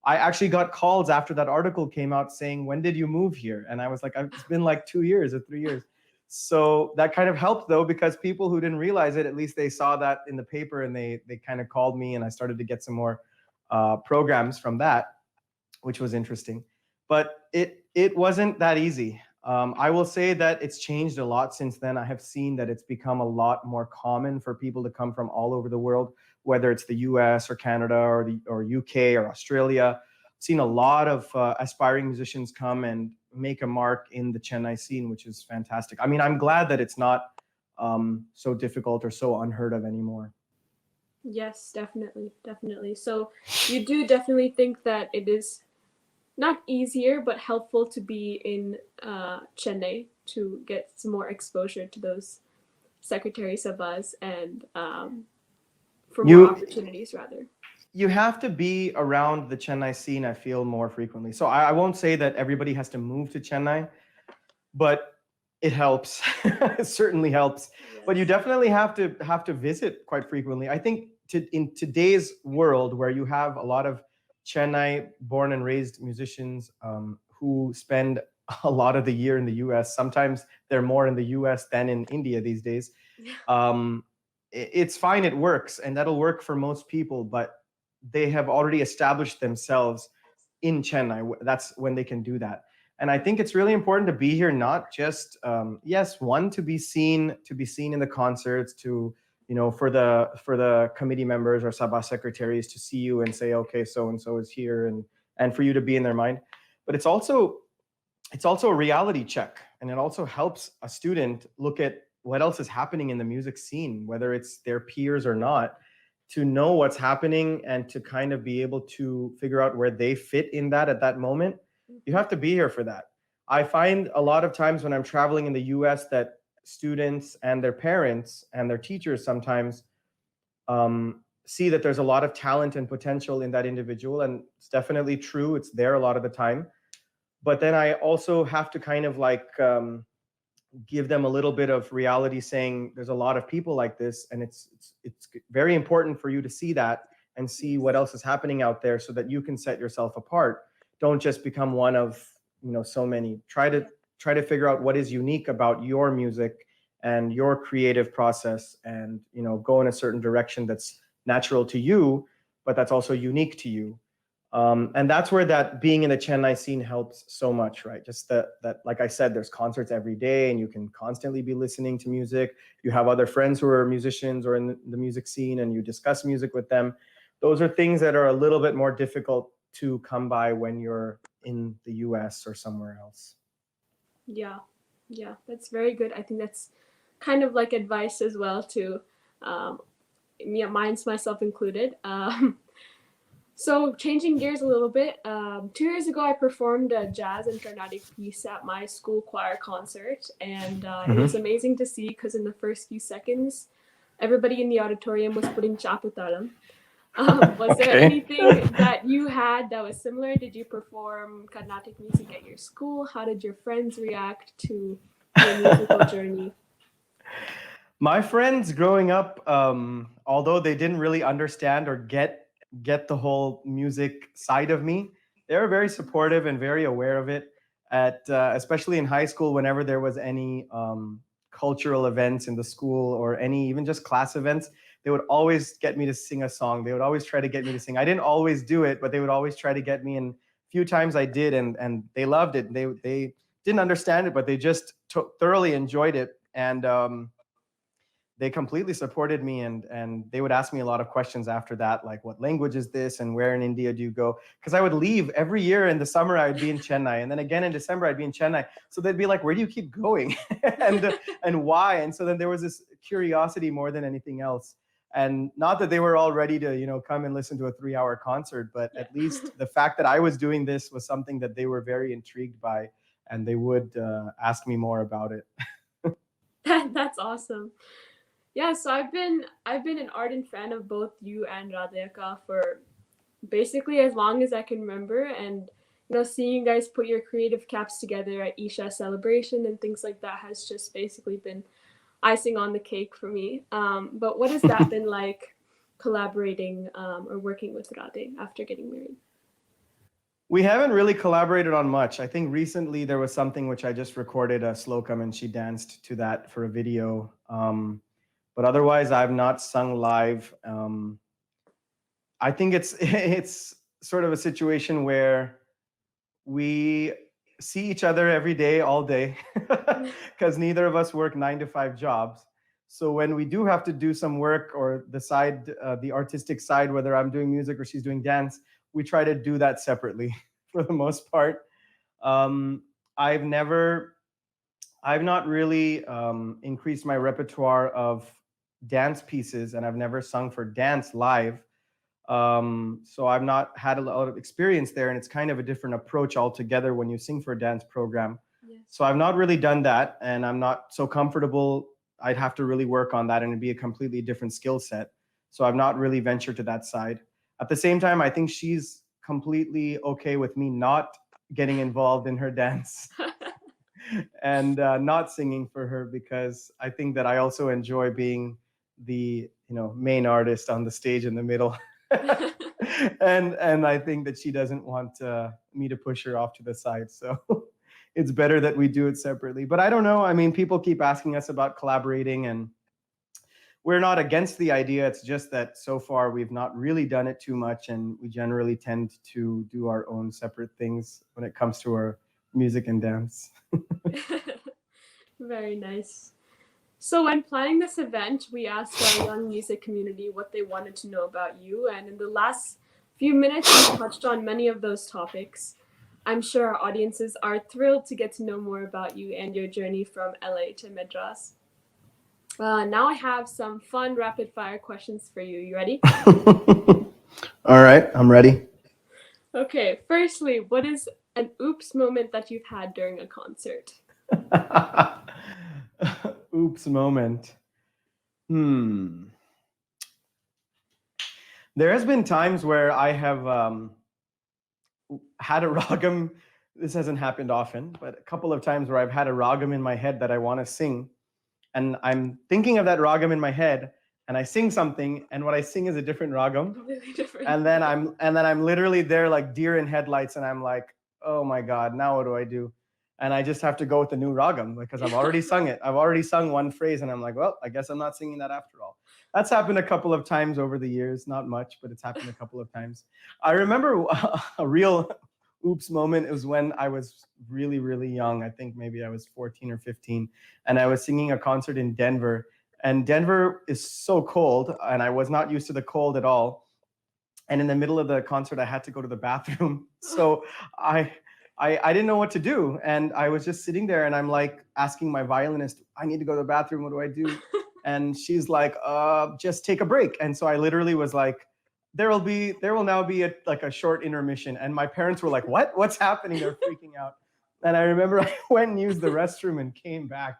I actually got calls after that article came out saying, when did you move here? And I was like, it's been like 2 years or 3 years. So that kind of helped, though, because people who didn't realize it, at least they saw that in the paper, and they kind of called me, and I started to get some more programs from that, which was interesting. But it wasn't that easy. I will say that it's changed a lot since then. I have seen that it's become a lot more common for people to come from all over the world, whether it's the US or Canada or UK or Australia. I've seen a lot of aspiring musicians come and make a mark in the Chennai scene, which is fantastic. I mean, I'm glad that it's not so difficult or so unheard of anymore. Yes, definitely. So you do definitely think that it is not easier, but helpful to be in Chennai to get some more exposure to those secretary sabas and for more opportunities, rather. You have to be around the Chennai scene, I feel, more frequently. So I won't say that everybody has to move to Chennai, but it helps. It certainly helps. Yes. But you definitely have to visit quite frequently. I think in today's world, where you have a lot of Chennai born and raised musicians who spend a lot of the year in the US, sometimes they're more in the US than in India these days. It's fine, it works, and that'll work for most people, but they have already established themselves in Chennai. That's when they can do that. And I think it's really important to be here, not just yes, one, to be seen in the concerts, to for the committee members or Sabha secretaries to see you and say, okay, so and so is here, and for you to be in their mind. But it's also a reality check, and it also helps a student look at what else is happening in the music scene, whether it's their peers or not, to know what's happening and to kind of be able to figure out where they fit in that at that moment. You have to be here for that. I find a lot of times when I'm traveling in the US that students and their parents and their teachers sometimes see that there's a lot of talent and potential in that individual. And it's definitely true. It's there a lot of the time. But then I also have to kind of like give them a little bit of reality, saying there's a lot of people like this, and it's very important for you to see that and see what else is happening out there so that you can set yourself apart. Don't just become one of so many. Try to figure out what is unique about your music and your creative process, and go in a certain direction that's natural to you, but that's also unique to you. And that's where that being in the Chennai scene helps so much, right? Just that, like I said, there's concerts every day, and you can constantly be listening to music. You have other friends who are musicians or in the music scene, and you discuss music with them. Those are things that are a little bit more difficult to come by when you're in the US or somewhere else. Yeah, that's very good. I think that's kind of like advice as well to myself included. So, changing gears a little bit, 2 years ago I performed a jazz and Carnatic piece at my school choir concert, and it was Mm-hmm. amazing to see because in the first few seconds, everybody in the auditorium was putting chaputalam. Was there Okay. anything that you had that was similar? Did you perform Carnatic music at your school? How did your friends react to your musical journey? My friends growing up, although they didn't really understand or get the whole music side of me, they were very supportive and very aware of it. At especially in high school, whenever there was any cultural events in the school or any even just class events, they would always get me to sing a song. They would always try to get me to sing. I didn't always do it, but they would always try to get me. And few times I did, and they loved it. They didn't understand it, but they just thoroughly enjoyed it. And they completely supported me, and they would ask me a lot of questions after that, like what language is this and where in India do you go, because I would leave every year. In the summer I would be in Chennai, and then again in December I'd be in Chennai, so they'd be like, where do you keep going? And why? And so then there was this curiosity more than anything else. And not that they were all ready to come and listen to a 3-hour concert, but Yeah. at least the fact that I was doing this was something that they were very intrigued by, and they would ask me more about it. That's awesome. Yeah, so I've been an ardent fan of both you and Radhika for basically as long as I can remember, and seeing you guys put your creative caps together at Isha celebration and things like that has just basically been icing on the cake for me. But what has that been like, collaborating or working with Radhe after getting married? We haven't really collaborated on much. I think recently there was something which I just recorded a slokam, and she danced to that for a video. But otherwise, I've not sung live. I think it's it's sort of a situation where we see each other every day, all day, because neither of us work 9 to 5 jobs. So when we do have to do some work, or the side, the artistic side, whether I'm doing music or she's doing dance, we try to do that separately for the most part. Um, I've never, I've not really increased my repertoire of dance pieces, and I've never sung for dance live. So I've not had a lot of experience there, and it's kind of a different approach altogether when you sing for a dance program. Yes. So I've not really done that, and I'm not so comfortable. I'd have to really work on that, and it'd be a completely different skill set. So I've not really ventured to that side. At the same time, I think she's completely okay with me not getting involved in her dance and not singing for her, because I think that I also enjoy being the main artist on the stage in the middle. And I think that she doesn't want me to push her off to the side, so it's better that we do it separately. But I don't know. I mean, people keep asking us about collaborating, and we're not against the idea. It's just that so far we've not really done it too much, and we generally tend to do our own separate things when it comes to our music and dance. Very nice. So, when planning this event, we asked our young music community what they wanted to know about you, and in the last few minutes, we touched on many of those topics. I'm sure our audiences are thrilled to get to know more about you and your journey from LA to Madras. Now, I have some fun rapid fire questions for you. You ready? All right, I'm ready. Okay, firstly, what is an oops moment that you've had during a concert? Oops moment. Hmm. There has been times where I have had a ragam. This hasn't happened often, but a couple of times where I've had a ragam in my head that I want to sing, and I'm thinking of that ragam in my head, and I sing something, and what I sing is a different ragam, Completely different. and then I'm literally there like deer in headlights, and I'm like, oh my god, now what do I do? And I just have to go with the new ragam because I've already sung it. I've already sung one phrase, and I'm like, well, I guess I'm not singing that after all. That's happened a couple of times over the years, not much, but it's happened a couple of times. I remember a real oops moment. It was when I was really, really young. I think maybe I was 14 or 15, and I was singing a concert in Denver. And Denver is so cold, and I was not used to the cold at all. And in the middle of the concert, I had to go to the bathroom. So I, I didn't know what to do, and I was just sitting there, and I'm like asking my violinist, I need to go to the bathroom. What do I do? And she's like, just take a break. And so I literally was like, there will now be a short intermission. And my parents were like, what's happening? They're freaking out. And I remember I went and used the restroom and came back.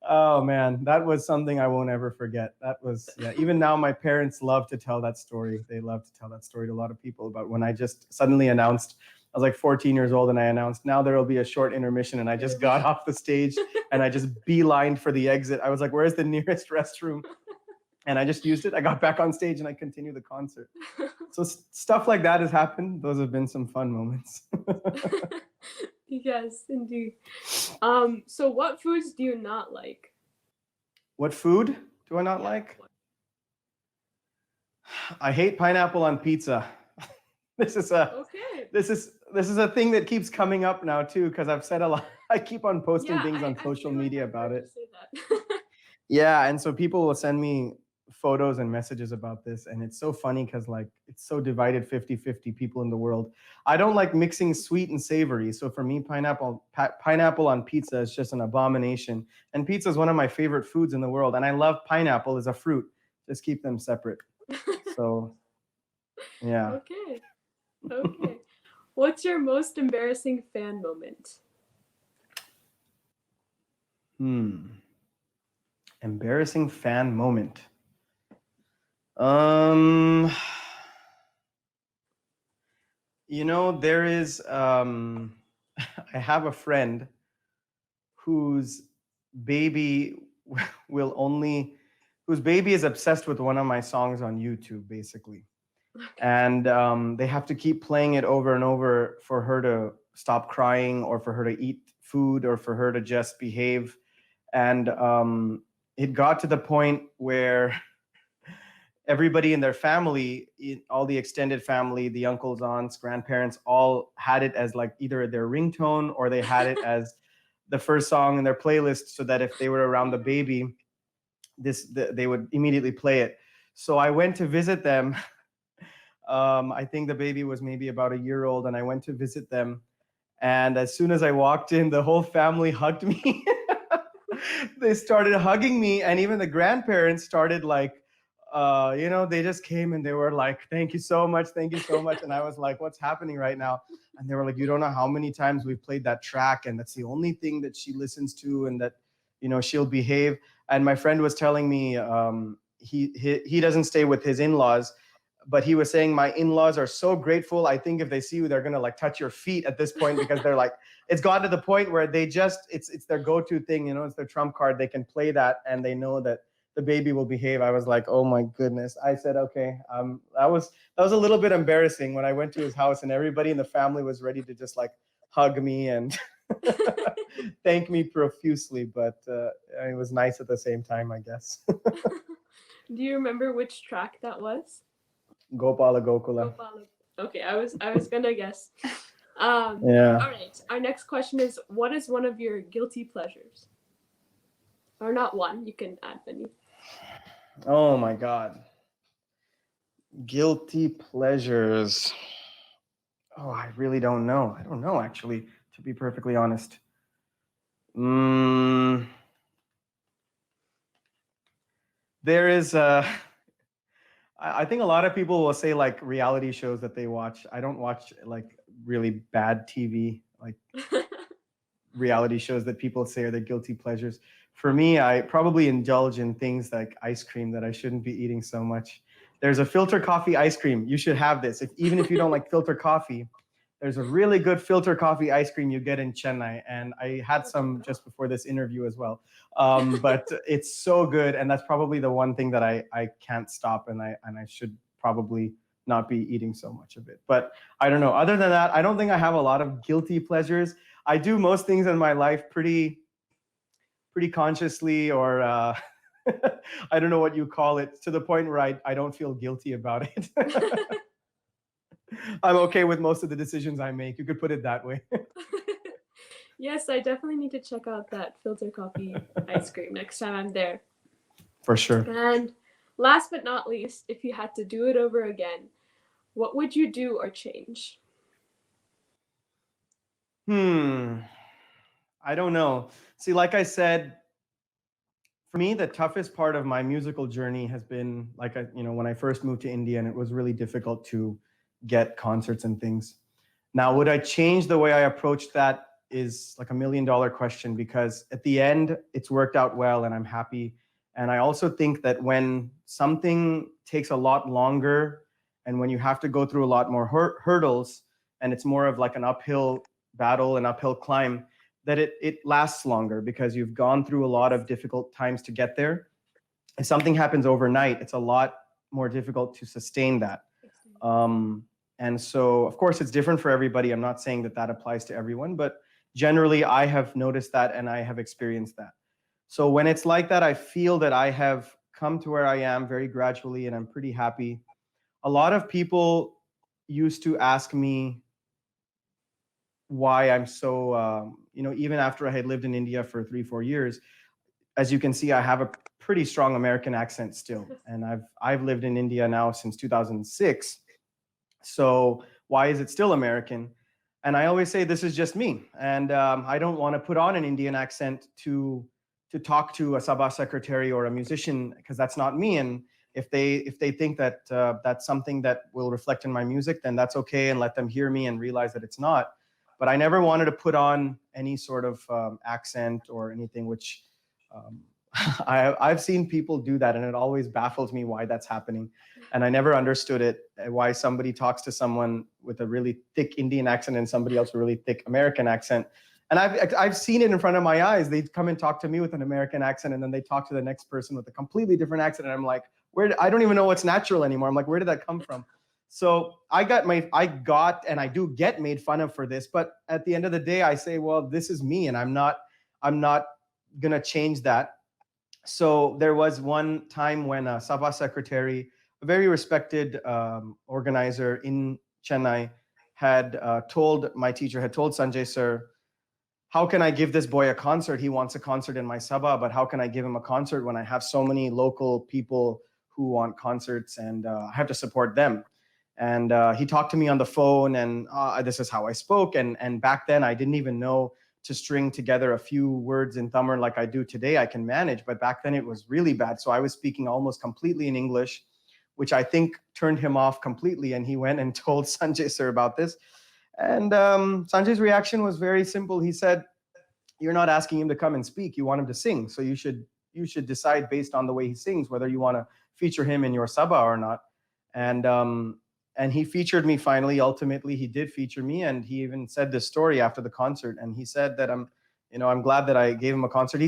Oh man, that was something I won't ever forget. That was, yeah, even now my parents love to tell that story. They love to tell that story to a lot of people about when I just suddenly announced, I was like 14 years old and I announced, now there will be a short intermission, and I just got off the stage and I just beelined for the exit. I was like, where's the nearest restroom? And I just used it. I got back on stage and I continued the concert. So stuff like that has happened. Those have been some fun moments. Yes, indeed. So what foods do you not like? What food do I not like? I hate pineapple on pizza. This is Okay. this is a thing that keeps coming up now too, because I've said a lot. I keep on posting things on social media about it. Say that. Yeah, and so people will send me photos and messages about this, and it's so funny because like it's so divided 50-50 people in the world. I don't like mixing sweet and savory, so for me pineapple on pizza is just an abomination. And pizza is one of my favorite foods in the world, and I love pineapple as a fruit. Just keep them separate. So yeah. Okay. Okay. What's your most embarrassing fan moment? Embarrassing fan moment. There is I have a friend whose baby will only whose baby is obsessed with one of my songs on YouTube, basically. And they have to keep playing it over and over for her to stop crying, or for her to eat food, or for her to just behave. And it got to the point where everybody in their family, all the extended family, the uncles, aunts, grandparents, all had it as like either their ringtone, or they had it as the first song in their playlist, so that if they were around the baby, they would immediately play it. So I went to visit them. I think the baby was maybe about a year old, and I went to visit them. And as soon as I walked in, the whole family hugged me. They started hugging me, and even the grandparents started like, they just came and they were like, thank you so much, thank you so much. And I was like, what's happening right now? And they were like, you don't know how many times we've played that track, and that's the only thing that she listens to, and that, she'll behave. And my friend was telling me, he doesn't stay with his in-laws, but he was saying, my in-laws are so grateful. I think if they see you, they're gonna like touch your feet at this point, because they're like, it's gotten to the point where they just, it's their go-to thing, it's their trump card. They can play that and they know that the baby will behave. I was like, oh my goodness. I said, okay. That was a little bit embarrassing when I went to his house and everybody in the family was ready to just like hug me and thank me profusely, but it was nice at the same time, I guess. Do you remember which track that was? Gopala Gokula. Gopala. Okay, I was gonna guess. Yeah. All right. Our next question is, what is one of your guilty pleasures? Or not one, you can add many. Oh my God. Guilty pleasures. Oh, I really don't know. I don't know, actually, to be perfectly honest. There is I think a lot of people will say like reality shows that they watch. I don't watch like really bad TV, like reality shows that people say are their guilty pleasures. For me, I probably indulge in things like ice cream that I shouldn't be eating so much. There's a filter coffee ice cream. You should have this. Even if you don't like filter coffee, there's a really good filter coffee ice cream you get in Chennai. And I had some just before this interview as well. But it's so good. And that's probably the one thing that I can't stop. And I should probably not be eating so much of it. But I don't know. Other than that, I don't think I have a lot of guilty pleasures. I do most things in my life pretty consciously, or I don't know what you call it, to the point where I don't feel guilty about it. I'm okay with most of the decisions I make. You could put it that way. Yes, I definitely need to check out that filter coffee ice cream next time I'm there. For sure. And last but not least, if you had to do it over again, what would you do or change? I don't know. See, like I said, For me, the toughest part of my musical journey has been like, when I first moved to India, and it was really difficult to get concerts and things. Now, would I change the way I approached that is like $1 million question, because at the end, it's worked out well and I'm happy. And I also think that when something takes a lot longer and when you have to go through a lot more hurdles, and it's more of like an uphill battle, an uphill climb, that it lasts longer because you've gone through a lot of difficult times to get there. If something happens overnight, it's a lot more difficult to sustain that. And so, of course, it's different for everybody. I'm not saying that that applies to everyone, but generally, I have noticed that and I have experienced that. So when it's like that, I feel that I have come to where I am very gradually, and I'm pretty happy. A lot of people used to ask me why I'm so, even after I had lived in India for 3-4 years, as you can see, I have a pretty strong American accent still. And I've lived in India now since 2006. So why is it still American? And I always say this is just me. And I don't want to put on an Indian accent to talk to a Sabha secretary or a musician, because that's not me. And if they think that that's something that will reflect in my music, then that's okay, and let them hear me and realize that it's not. But I never wanted to put on any sort of accent or anything, which I've seen people do that, and it always baffles me why that's happening. And I never understood it, why somebody talks to someone with a really thick Indian accent and somebody else with a really thick American accent. And I've seen it in front of my eyes. They come and talk to me with an American accent, and then they talk to the next person with a completely different accent. And I'm like, I don't even know what's natural anymore. I'm like, where did that come from? So I got and I do get made fun of for this. But at the end of the day, I say, well, this is me, and I'm not gonna change that. So there was one time when a Sabha secretary, a very respected organizer in Chennai, had told Sanjay sir, how can I give this boy a concert? He wants a concert in my Sabha, but how can I give him a concert when I have so many local people who want concerts, and I have to support them? And he talked to me on the phone, and this is how I spoke. And back then, I didn't even know to string together a few words in Tamil like I do today. I can manage, but back then it was really bad. So I was speaking almost completely in English, which I think turned him off completely. And he went and told Sanjay sir about this. And Sanjay's reaction was very simple. He said, "You're not asking him to come and speak. You want him to sing. So you should decide based on the way he sings whether you want to feature him in your sabha or not." And he featured me finally. Ultimately, he did feature me, and he even said this story after the concert. And he said that I'm glad that I gave him a concert.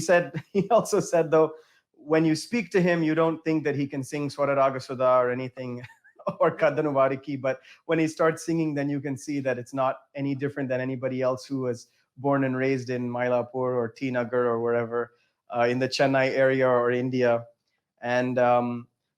He also said, though, when you speak to him, you don't think that he can sing Swararaga Sudha or anything or Kaddanuvariki, but when he starts singing, then you can see that it's not any different than anybody else who was born and raised in Mylapore or T Nagar or wherever in the Chennai area or India. And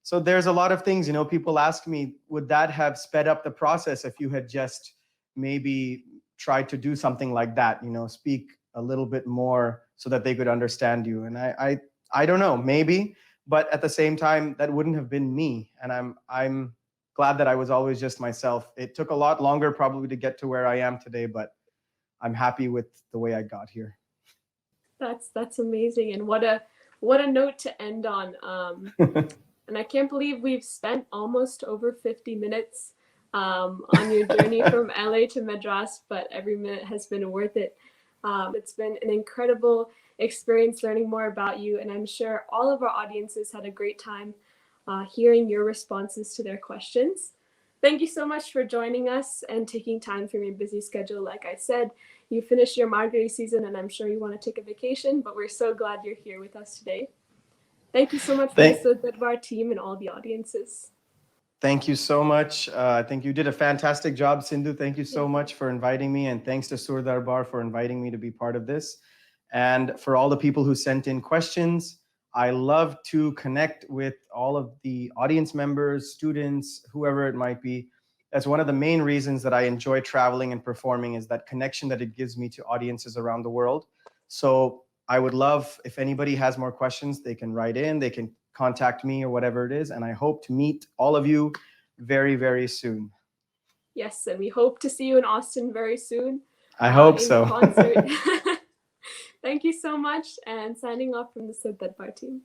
so there's a lot of things, people ask me, would that have sped up the process if you had just maybe tried to do something like that, speak a little bit more so that they could understand you? And I don't know, maybe, but at the same time, that wouldn't have been me. And I'm glad that I was always just myself. It took a lot longer probably to get to where I am today, but I'm happy with the way I got here. That's amazing, and what a note to end on. And I can't believe we've spent almost over 50 minutes on your journey from LA to Madras, but every minute has been worth it. It's been an incredible experience learning more about you, and I'm sure all of our audiences had a great time hearing your responses to their questions. Thank you so much for joining us and taking time from your busy schedule. Like I said, you finished your Margary season, and I'm sure you want to take a vacation, but we're so glad you're here with us today. Thank you so much for the Sur Darbar team and all the audiences. Thank you so much. I think you did a fantastic job, Sindhu. Thank you so much for inviting me, and thanks to Sur Darbar for inviting me to be part of this. And for all the people who sent in questions, I love to connect with all of the audience members, students, whoever it might be. That's one of the main reasons that I enjoy traveling and performing, is that connection that it gives me to audiences around the world. So I would love, if anybody has more questions, they can write in, they can contact me or whatever it is. And I hope to meet all of you very, very soon. Yes, and we hope to see you in Austin very soon. I hope so. Concert. Thank you so much, and signing off from the Sur Darbar team.